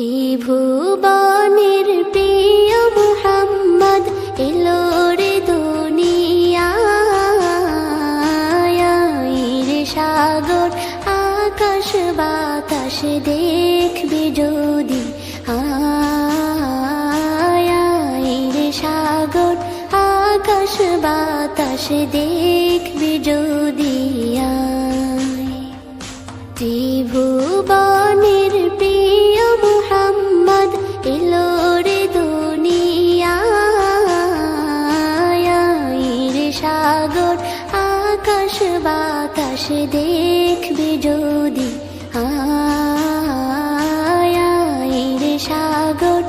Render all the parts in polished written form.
ত্রিভুবনের প্রিয় মুহাম্মদ এলো রে দুনিয়ায়, রে সাগর আকাশ বাতাস দেখবি যদি, রে সাগর আকাশ বাতাস দেখবি যদি। ত্রিভুবনের প্রিয় মুহাম্মদ এলো রে দুনিয়ায়, রে সাগর আকাশ বাতাস দেখবি যদি, রে সাগর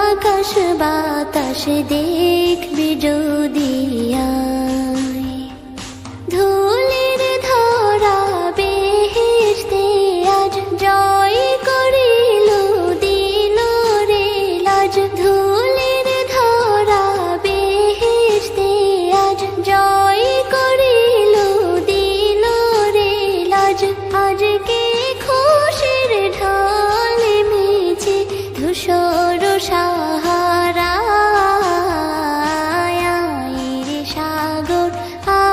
আকাশ বাতাস দেখবি যদি। ধুলির ধরা বেহেশতে আজ জয় করিল দিল রে লাজ, ধুলির ধরা বেহেশতে আজ জয় করিল দিল রে লাজ। আজকে খুশির ঢল মেছে ধূসর সাহারা, রে সাগর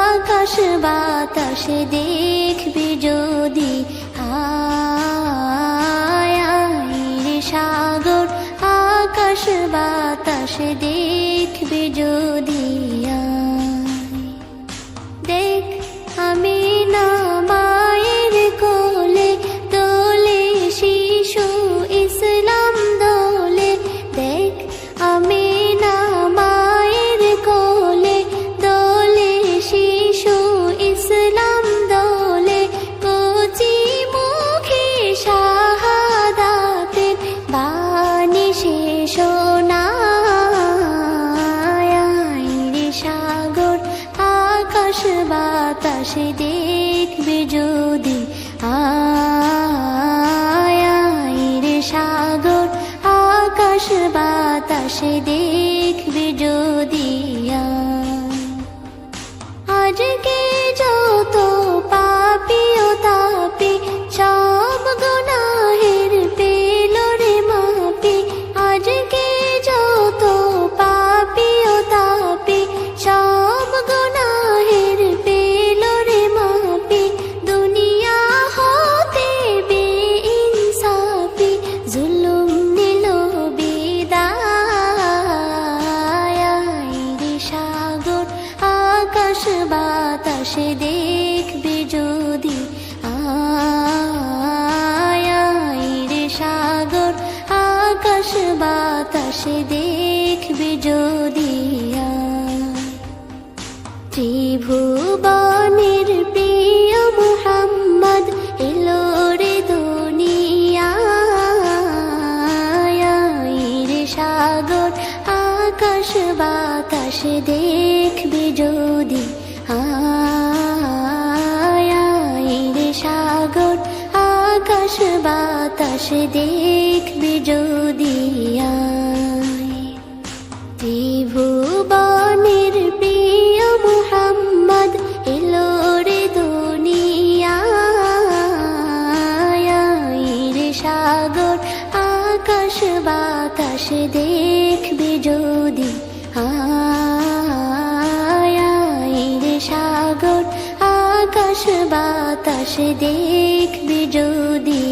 আকাশ বাতাস দেখবি যদি, রে সাগর আকাশ বাতাস দেখবি যদি। দেখ আমি না মায়ের কোলে দোলে শিশু ইসলাম দোলে, দেখ আমি না মায়ের কোলে দোলে শিশু ইসলাম দোলে। কচি মুখে শাহাদাতের বাণী সে শোনায়, রে সাগর আকাশ বাতাস দেখবি যদি, রে সাগর আকাশ বাতাস দেখবি যদি। আজকে যত পাপী ও তাপী সব গুনাহের পেল রে মাপি, আজকে যত পাপী ও তাপী সব গুনাহের পেল রে মাপি। দুনিয়া হতে বেইনসাফি জুলুম নিল বিদায়, রে সাগর আকাশ বাতাস দেখবি যদি, রে সাগর আকাশ বাতাস দেখবি যদি। ত্রিভুবনের প্রিয় মুহাম্মদ এলো রে দুনিয়ায়, রে সাগর আকাশ বাতাস দেখবি যদি, রে সাগর আকাশ বাতাস দেখবি যদি। ত্রিভুবনের প্রিয় মুহাম্মদ এলো রে দুনিয়ায়, রে সাগর আকাশ বাতাস দেখবি যদি, রে সাগর আকাশ বাতাস দেখবি যদি।